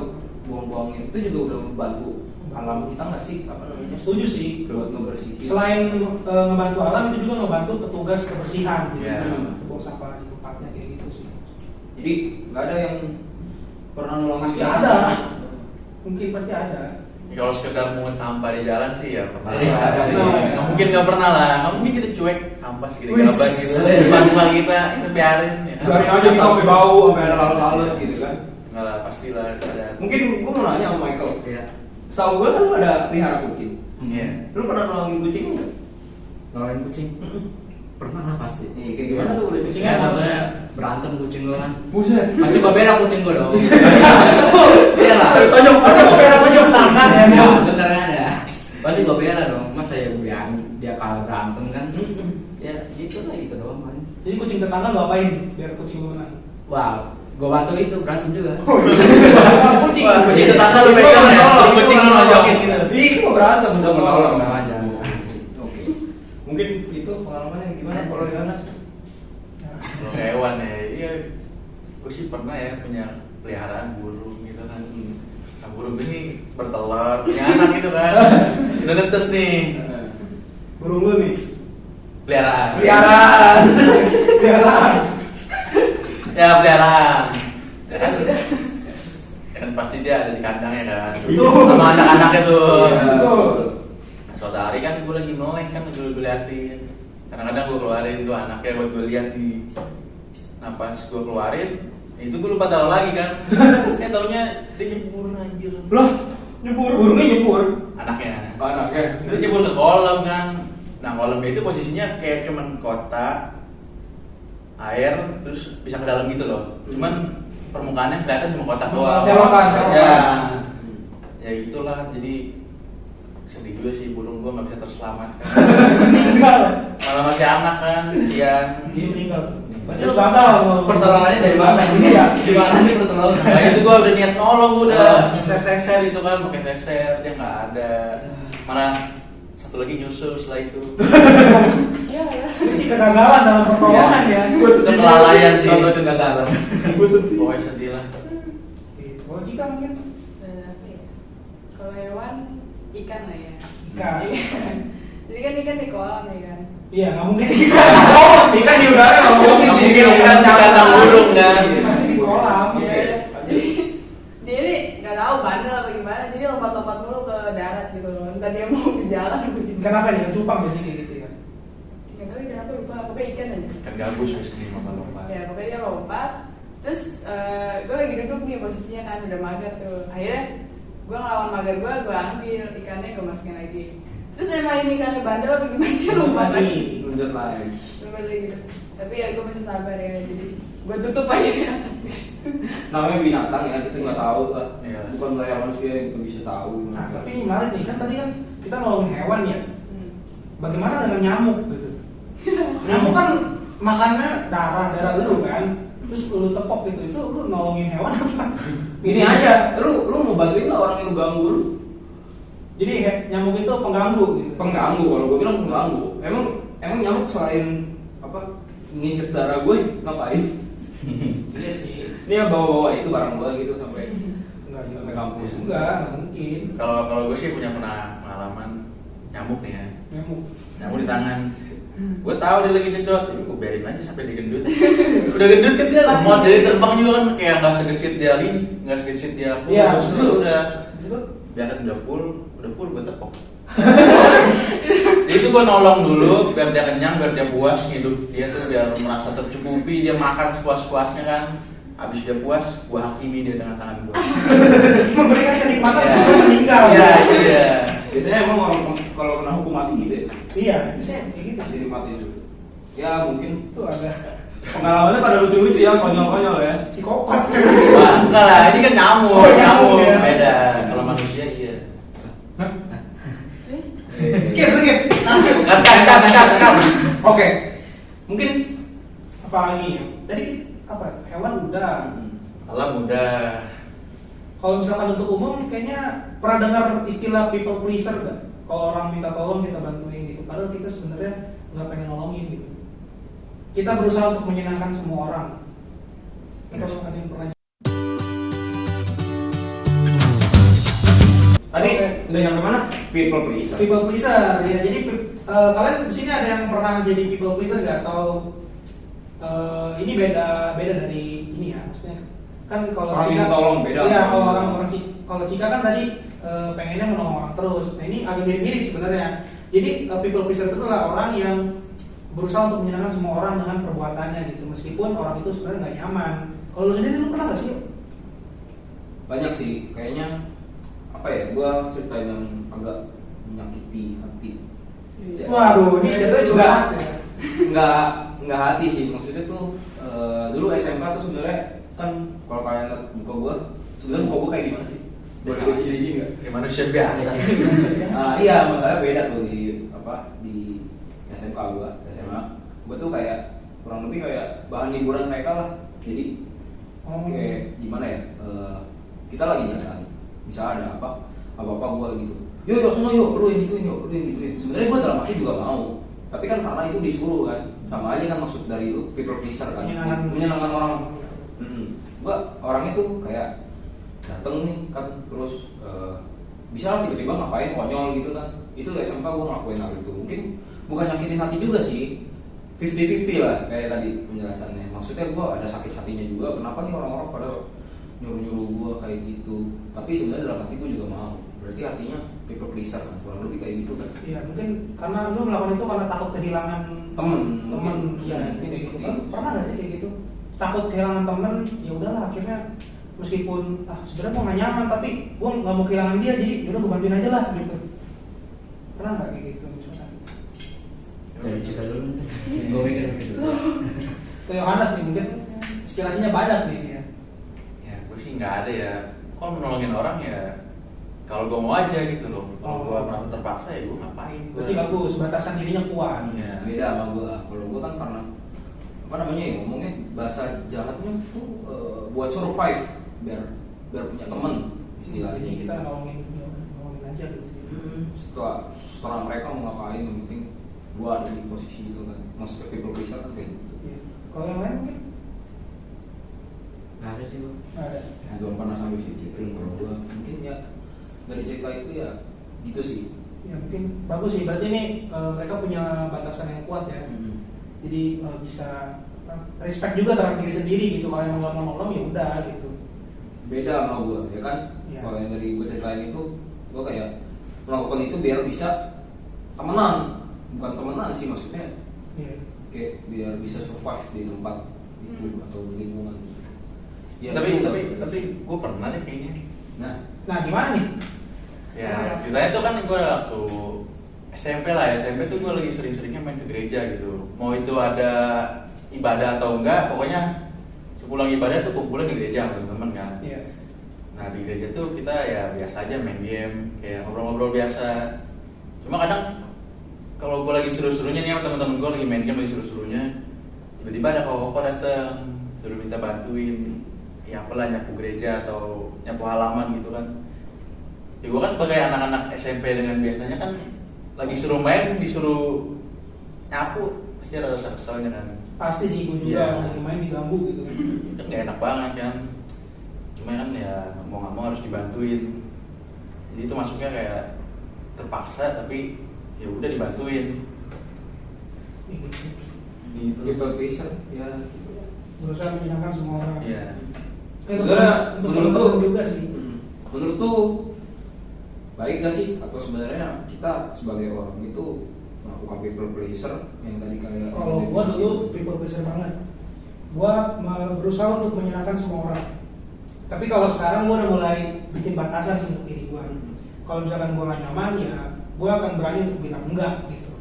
buang-buangin itu juga udah membantu alam kita nggak sih apa namanya? Setuju sih. Buat ngebersihin. Selain ngebantu alam itu juga ngebantu petugas kebersihan gitu. Iya. Buang sampah di tempatnya kayak gitu sih. Jadi nggak ada yang pernah nolongin Pasti dia. ada. Mungkin pasti ada. Ya, kalau sekedar mungut sampah di jalan sih ya pernah. Iya, ada Sih. sih. Nggak mungkin nggak pernah lah. Nggak mungkin kita cuek sampah segede Wih. gaban gitu. Depan rumah kita biarin. Ya. Biarin aja bisa sampai bau, sampai ada lalat-lalat gitu kan. Nggak lah, pastilah ada. Mungkin gua mau nanya sama Michael. Iya. Setahu gua kan lu ada pelihara kucing. Iya. Lu pernah nolongin kucing nggak? Nolongin kucing. Pernah lah pasti. Nih, kayak gimana tuh udah Kucingnya Ya contohnya berantem kucing gue kan. Buset. Pasti gue bela kucing gue dong. Iya lah. Tonjok, masa gua bela tonjok tangan ya? Ya, bentar ada. Pasti gue bela dong. Masa ya dia kalah berantem kan? Ya gitu lah gitu doang kan. Jadi kucing tetangga lu apain biar kucing lu menang? Wow, gue bantu itu berantem juga. Kucing. Wah, kucing tetangga lu pegang ya, kucing lu nonjokin gitu. Ih, itu mau berantem Udah menolong aja. Oke. Mungkin itu pengalamannya gimana kalau Yohanes? Kalau hewan ya, iya. Gue sih pernah ya punya peliharaan burung gitu kan. Nah, burung ini bertelur, punya anak gitu kan. Udah netes nih. Burung lu nih. Peliharaan. Peliharaan. Peliharaan. Ya peliharaan. Ya kan, kan pasti dia ada di kandangnya kan. Betul. Sama anak-anaknya tuh. Iya. Betul. Nah, suatu hari kan gue lagi melek kan, gue liatin. Kadang-kadang gue keluarin tuh anaknya buat gue lihat nih. Nah pas gue keluarin, itu gue lupa taruh lagi kan. Taunya dia nyebur anjir. Loh, nyebur. Burungnya nyebur. Anaknya. Oh, anaknya. Itu nyebur ke kolam kan. Nah kolamnya itu posisinya kayak cuman kotak air terus bisa ke dalam gitu loh. Cuman permukaannya kelihatan cuma kotak doang. Selokan, selokan. Ya. Ya gitulah. Jadi sedih juga sih burung gua nggak bisa terselamatkan. Meninggal. Malah masih anak kan, kesian. Dia meninggal. Berarti lu gagal. Pertolongannya dari mana? Iya. Gimana nih pertolongan? Nah itu gua udah niat nolong, gua udah seser itu kan, pakai seser dia nggak ada. Mana satu lagi nyusul setelah itu. Iya. Ini sih kegagalan dalam pertolongan ya. Gua sudah kelalaian sih. Contoh kegagalan. Pokoknya sedih lah. Kalau Cika mungkin Kalau hewan ikan lah ya. ikan. Jadi kan ikan di kolam ya kan. Iya, nggak mungkin Ikan di udara nggak mungkin sih. Mungkin ikan kandang burung kan. pasti di kolam. Iya. Dia ini nggak tahu bandel apa gimana, jadi lompat-lompat mulu ke darat gitu loh. Entah dia mau ke jalan apa gitu. Kenapa nih? Cupang biasanya kayak gitu ya. Nggak tahu kenapa lupa. Pokoknya ikan aja. Kan gabus biasanya lompat-lompat. Ya pokoknya dia lompat. Terus gue lagi duduk nih posisinya kan udah mager tuh. Akhirnya gue ngelawan mager gue ambil ikannya gue masukin lagi. Terus emang ini ikannya bandel apa gimana dia lompat lagi. Lanjut lagi. Lompat lagi gitu. Tapi ya gue masih sabar ya, jadi gue tutup aja di atas. Namanya binatang ya, kita nggak tahu lah. Iya. Bukan kayak manusia yang kita bisa tahu. Nah, tapi menarik nih, kan tadi kan kita nolongin hewan ya. Hmm. Bagaimana dengan nyamuk gitu? Nyamuk kan makannya darah lu kan. Terus lu tepok gitu, itu lu nolongin hewan apa? Gini aja, lu mau bantuin nggak orang yang lu ganggu lu? Jadi nyamuk itu pengganggu gitu. Pengganggu, kalau gue bilang pengganggu. Emang nyamuk selain apa ngisep darah gue ngapain? Iya sih. Dia bawa itu barang gue gitu sampai Enggak juga. sampai kampus. Enggak mungkin. Kalau gue sih punya pengalaman nyamuk nih ya. Nyamuk di tangan. Gue tahu dia lagi nyedot, tapi gue biarin aja sampai dia gendut. Udah gendut kan dia lemot, jadi terbang juga kan kayak nggak segesit dia nggak segesit dia full. Iya, Terus betul. udah Itu biarin udah full gue tepok. Jadi itu gue nolong dulu biar dia kenyang, biar dia puas hidup dia tuh biar merasa tercukupi, dia makan sepuas-puasnya kan. Habis dia puas, gue hakimi dia dengan tangan gue. memberikan kenikmatan Iya. sebelum meninggal. Iya, iya. Biasanya emang orang kalau kena hukum mati gitu ya, Iya, bisa kayak gitu sih. kasih mati itu. Ya mungkin Itu ada pengalamannya pada lucu-lucu ya, konyol-konyol ya. psikopat. Wah, enggak lah, ini kan nyamuk, Oh, nyamuk, ya. beda. Kalau manusia iya. Skip. Kan. Oke, mungkin Apa lagi ya? Tadi apa? Hewan udah. Alam udah. Kalau misalkan untuk umum, kayaknya pernah dengar istilah people pleaser gak? Kalau orang minta tolong kita bantuin gitu. Padahal kita sebenarnya nggak pengen nolongin gitu. Kita berusaha untuk menyenangkan semua orang. Kalau ada yang pernah. tadi udah nyampe mana? People pleaser. People pleaser ya. Jadi kalian di sini ada yang pernah jadi people pleaser gak? Atau ini beda dari ini ya. Maksudnya kan kalau Orang Cika minta tolong beda. Iya, kalau Cika kan tadi pengennya menolong orang terus. Nah ini agak mirip-mirip sebenarnya. Jadi people pleaser itu adalah orang yang berusaha untuk menyenangkan semua orang dengan perbuatannya gitu, meskipun orang itu sebenarnya nggak nyaman. Kalau lu sendiri lu pernah nggak sih? Banyak sih, kayaknya apa ya? Gua ceritain yang agak menyakiti hati. Waduh, ini jatuhnya curhat ya. Enggak hati sih, maksudnya tuh dulu SMK tuh sebenarnya kan kalau kalian lihat muka gua, sebenarnya muka gua kayak gimana sih? Buat di sini enggak? Kayak manusia biasa. Iya, masalahnya beda tuh di SMK gua, SMA. Gua tuh kayak kurang lebih kayak bahan hiburan mereka lah. Jadi kayak gimana ya? Kita lagi jalan, bisa ada apa gua gitu. Yuk, sono yuk, lu yang gituin. Sebenarnya gua dalam hati juga mau, tapi kan karena itu disuruh kan, sama aja kan maksud dari itu people pleaser kan, menyenangkan orang. Gua orangnya tuh kayak dateng nih kan, terus bisa lah tiba-tiba ngapain konyol gitu kan. Itu SMK gua ngelakuin hal itu, mungkin bukan nyakitin hati juga sih, 50-50 lah kayak tadi penjelasannya. Maksudnya gua ada sakit hatinya juga, kenapa nih orang-orang pada nyuruh-nyuruh gua kayak gitu, tapi sebenarnya dalam hati gua juga mau. Berarti artinya people pleaser kan, kurang lebih kayak gitu kan. Iya, mungkin karena lu melakukan itu karena takut kehilangan Temen, iya, mungkin gitu. seperti Kan itu. pernah nggak sih kayak gitu? Takut kehilangan temen, ya udahlah akhirnya meskipun sebenarnya gua nggak nyaman, tapi gua nggak mau kehilangan dia, jadi yaudah gua bantuin aja lah gitu. Pernah nggak kayak gitu misalkan? Dari cerita dulu nanti. Gue mikir dulu. Ke Yohanes nih mungkin inspirasinya banyak nih dia. Ya, gue sih nggak ada ya. Kalau menolongin orang ya, kalau gue mau aja gitu loh. Kalau gue merasa terpaksa ya gue ngapain? Berarti bagus, batasan dirinya kuat. Iya. Beda sama gua. Kalau gua kan karena apa namanya ya, ngomongnya bahasa jahatnya tuh buat survive, biar punya teman istilahnya. Jadi kita ngomongin aja gitu. Setelah mereka mau ngapain, yang penting gua ada di posisi itu kan, maksudnya people pleaser kan kayak gitu. Iya. Kalau yang lain mungkin Nggak ada sih gua. nggak ada. Nah, belum pernah sampai situ. Kalau gua mungkin ya dari cerita itu ya gitu sih. Ya mungkin bagus sih. Berarti ini mereka punya batasan yang kuat ya. Jadi bisa respect juga terhadap diri sendiri gitu. Kalau yang nolong ya udah gitu. Beda sama gua ya kan. Iya. Kalau yang dari gua ceritain itu, gua kayak melakukan itu biar bisa temenan, bukan temenan sih maksudnya. Iya. Kayak biar bisa survive di tempat itu atau di lingkungan. Ya, Tapi gue pernah nih kayaknya. Nah gimana nih? Ya ceritanya tuh kan gue waktu SMP lah, SMP tuh gue lagi sering-seringnya main ke gereja gitu. Mau itu ada ibadah atau enggak, pokoknya sepulang ibadah tuh kumpulan di gereja sama temen-temen kan. Iya. Nah di gereja tuh kita ya biasa aja main game, kayak ngobrol-ngobrol biasa. Cuma kadang kalau gue lagi seru-serunya nih sama teman-teman gue lagi main game lagi seru-serunya, tiba-tiba ada koko datang suruh minta bantuin, ya apalah nyapu gereja atau nyapu halaman gitu kan. Ya gue kan sebagai anak-anak SMP dengan biasanya kan lagi suruh main disuruh nyapu pasti ada rasa keselnya kan. Pasti sih gue juga Iya. lagi main diganggu gitu kan. Kan gak enak banget kan. Cuma kan ya mau gak mau harus dibantuin. Jadi itu masuknya kayak terpaksa tapi ya udah dibantuin. Gitu. people pleaser ya. Berusaha menyenangkan semua orang. Iya. Untuk teman-teman juga sih. Menurut tuh baik gak sih, atau sebenarnya kita sebagai orang itu melakukan people pleaser yang tadi kayak Kalau gua dulu people pleaser banget. Gua berusaha untuk menyenangkan semua orang. Tapi kalau sekarang gua udah mulai bikin batasan sih untuk diri gua. Kalau misalkan gua gak nyaman ya gua akan berani untuk bilang enggak gitu.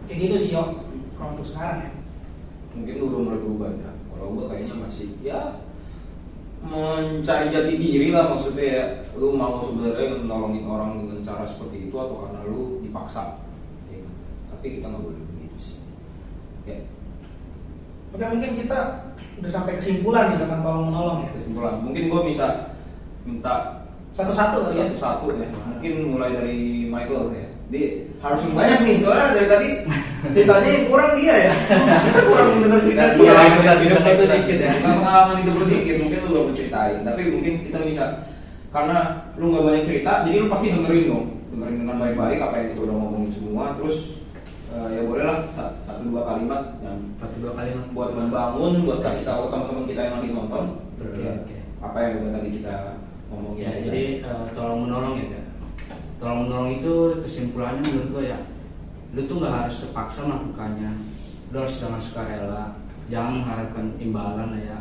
Kayak gitu sih Yok. Kalau untuk sekarang ya. mungkin lu udah mulai berubah ya. Kalau gua kayaknya masih ya mencari jati diri lah, maksudnya ya lu mau sebenarnya nolongin orang dengan cara seperti itu atau karena lu dipaksa ya. Tapi kita nggak boleh begitu sih ya. Oke, mungkin kita udah sampai kesimpulan nih tentang tolong menolong ya. Kesimpulan mungkin gua bisa minta Satu-satu kali ya. satu-satu ya, mungkin mulai dari Michael ya. Dia harus banyak nih soalnya dari tadi ceritanya yang kurang dia ya. Kita kurang mendengar cerita dia. Hidup itu dikit ya. Pengalaman hidup lu dikit, mungkin lu belum ceritain. Tapi mungkin kita bisa, karena lu nggak banyak cerita, jadi lu pasti dengerin dong, dengerin dengan baik-baik apa yang kita udah ngomongin semua. Terus ya bolehlah satu dua kalimat yang buat membangun, buat kasih tahu teman-teman kita yang lagi nonton. Ya, apa yang udah tadi kita ngomongin. Ya, jadi tolong menolong ya. Tolong menolong itu kesimpulannya menurut gue ya, lu tuh nggak harus terpaksa melakukannya, lu harus dengan sukarela, jangan mengharapkan imbalan ya.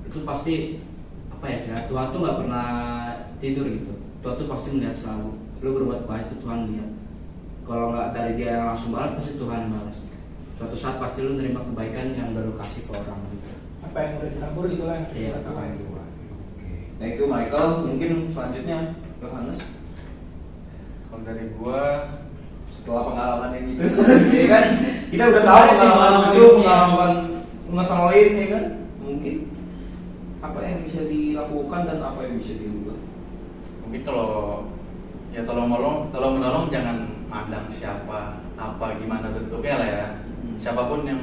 Itu pasti apa ya, istilah Tuhan tuh nggak pernah tidur gitu. Tuhan tuh pasti melihat selalu. Lu berbuat baik itu Tuhan lihat. Kalau nggak dari dia yang langsung balas, pasti Tuhan balas. Suatu saat pasti lu nerima kebaikan yang baru kasih ke orang gitu. Apa yang udah ditabur itulah yang Iya, kita apa tahu. itu. Thank you Michael. Mungkin selanjutnya Yohanes. Kalau dari gua Setelah pengalaman yang gitu, ya kan? Kita udah tahu pengalaman lucu, pengalaman ngeselin ya kan? Mungkin apa yang bisa dilakukan dan apa yang bisa dirubah. mungkin kalau ya tolong menolong jangan mandang siapa apa gimana bentuknya lah ya. Siapapun yang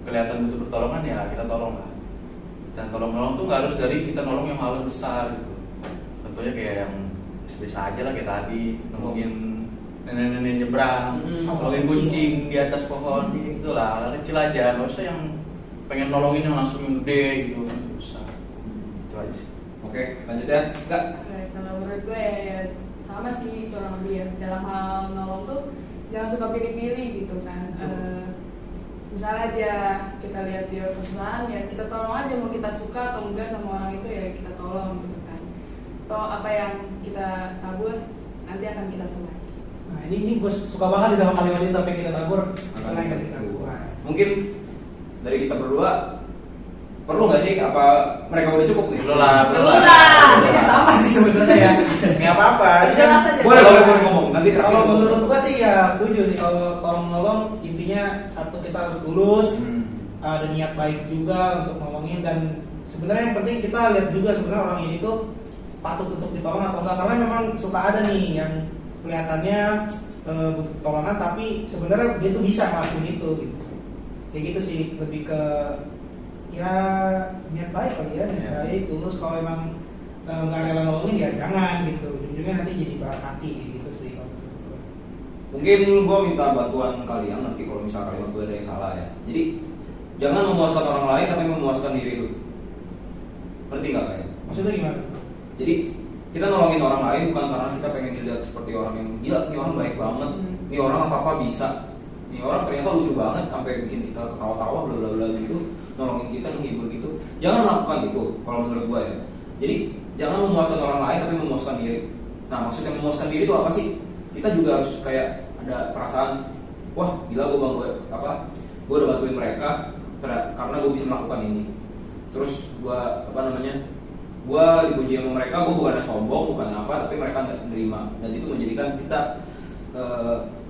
kelihatan butuh pertolongan ya kita tolong lah. Dan tolong menolong tuh nggak harus dari kita nolong yang hal besar gitu. Contohnya kayak yang biasa aja lah kayak tadi nolongin nenek-nenek nyebrang, nolongin kucing di atas pohon gitu lah, hal kecil aja, nggak usah yang pengen nolongin yang langsung yang gede gitu, nggak usah. Itu aja sih. Oke, lanjut ya. Enggak. Kalau menurut gue ya sama sih kurang lebih ya, dalam hal nolong tuh jangan suka pilih-pilih gitu kan. Misalnya kita lihat dia kesusahan ya kita tolong aja, mau kita suka atau enggak sama orang itu ya kita tolong gitu kan. Atau apa yang kita tabur nanti akan kita tuai. Nah ini gue suka banget nih sama kalimat itu, tapi kita tabur karena yang kita buat. Mungkin dari kita berdua perlu nggak sih, apa mereka udah cukup nih? Perlu lah. Ya, sama sih sebenarnya ya. Nggak apa-apa. Jelas aja. Boleh ngomong. Nanti Kalau menurut gua sih ya setuju sih, kalau tolong menolong intinya satu kita harus tulus, ada niat baik juga untuk nolongin, dan sebenarnya yang penting kita lihat juga sebenarnya orang ini tuh patut untuk ditolong atau enggak, karena memang suka ada nih yang kelihatannya butuh pertolongan tapi sebenarnya dia tuh bisa ngelakuin itu gitu. Kayak gitu sih, lebih ke ya niat baik kali ya, niat baik tulus. Kalau emang nggak rela nolongin ya jangan gitu, ujung-ujungnya nanti jadi berat hati gitu sih. Mungkin gue minta bantuan kalian nanti kalau misal kalimat gue ada yang salah ya. Jadi jangan memuaskan orang lain tapi memuaskan diri lu. Ngerti nggak kayak? Maksudnya gimana? Jadi kita nolongin orang lain bukan karena kita pengen dilihat seperti orang yang gila, ini orang baik banget, ini orang apa bisa, ini orang ternyata lucu banget sampai bikin kita ketawa-tawa bla bla bla gitu, nolongin kita, menghibur gitu. Jangan lakukan itu kalau menurut gue ya. Jadi jangan memuaskan orang lain tapi memuaskan diri. Nah maksudnya memuaskan diri itu apa sih? Kita juga harus kayak ada perasaan, wah gila gue udah bantuin mereka karena gue bisa melakukan ini. Terus gue gue dipuji sama mereka, gue bukannya sombong, bukan apa, tapi mereka nggak menerima, dan itu menjadikan kita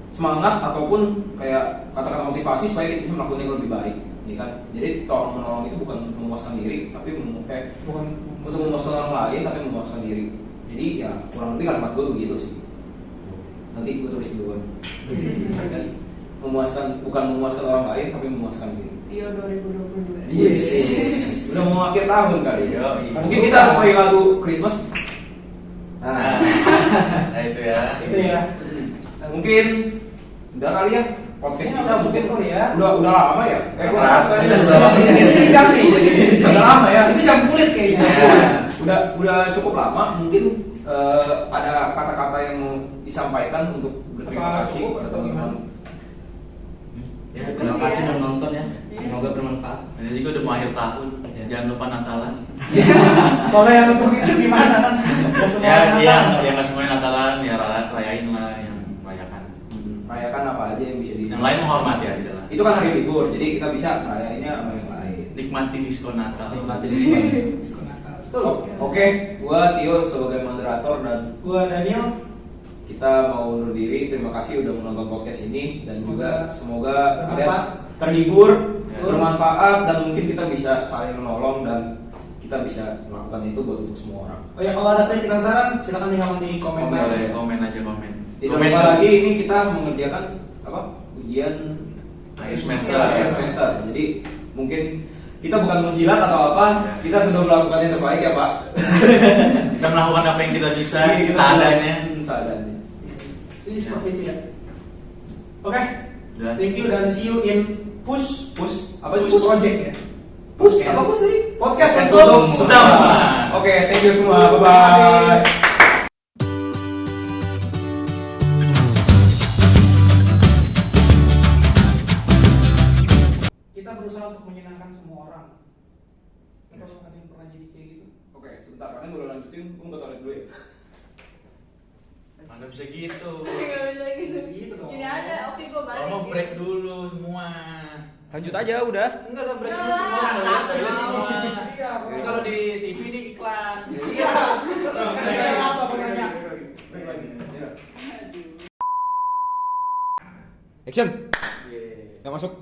semangat ataupun kayak kata-kata motivasi supaya kita bisa melakukan yang lebih baik, ya kan? Jadi tolong menolong itu bukan memuaskan diri, tapi bukan untuk memuaskan orang lain, tapi memuaskan diri. Jadi ya kurang lebih kalimat gue begitu sih. Nanti gue tulis duluan. Bukan memuaskan orang lain, tapi memuaskan diri. Iya 2022. Yes. Udah mau akhir tahun kali. Mungkin kita harus pakai lagu Christmas. Nah itu ya. Itu ya. Mungkin udah kali ya podcast kita mungkin ya. Udah lama ya. Gua rasa ini udah udah lama. Ini jam nih. Udah lama ya. Itu jam kulit kayaknya. Udah cukup lama. Mungkin ada kata-kata yang mau disampaikan untuk berterima kasih kepada teman-teman. Ya, terima kasih udah nonton ya. Semoga bermanfaat. Ini juga udah mau akhir tahun. Jangan lupa Natalan. Kalau yang untuk itu gimana? Ya nggak semuanya Natalan, ya rayain lah yang merayakan. Rayakan apa aja yang bisa Yang lain menghormati aja lah. Itu kan hari libur, jadi kita bisa rayainnya sama yang lain. Nikmati diskon Natal. Nikmati diskon. Betul. Oke, gua Tio sebagai moderator dan Gua Daniel. kita mau undur diri. Terima kasih udah menonton podcast ini dan juga semoga kalian terhibur, bermanfaat, dan mungkin kita bisa saling menolong dan kita bisa melakukan itu buat untuk semua orang. Oh ya, kalau ada kritik dan saran silakan tinggalkan di komen. Komen aja. Tidak lupa lagi ini kita mengerjakan ujian akhir semester. Jadi mungkin kita bukan menjilat atau apa, kita sudah melakukan yang terbaik ya Pak. Kita melakukan apa yang kita bisa seadanya. Jadi seperti itu ya. Oke. Thank you dan see you in push project ya. Push apa push tadi? Podcast tutup. Sudah. Oke, thank you semua. Bye bye. Kita berusaha untuk menyenangkan semua orang. Kalau ada yang pernah jadi kayak gitu. Oke, sebentar, karena gue lanjutin, gue ke toilet dulu ya. Mana bisa gitu. Nggak bisa gitu. Gitu dong. Ini ada, oke gue balik. Kalau mau break dulu semua. Lanjut aja udah. Enggak lah break Nggak dulu semua. lah. Satu semua. Iya. Ini kalau di TV ini iklan. Iya. Kasih apa penanya? Action. Yang masuk.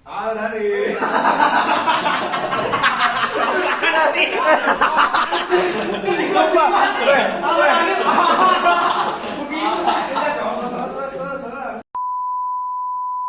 Dari. Sumpah.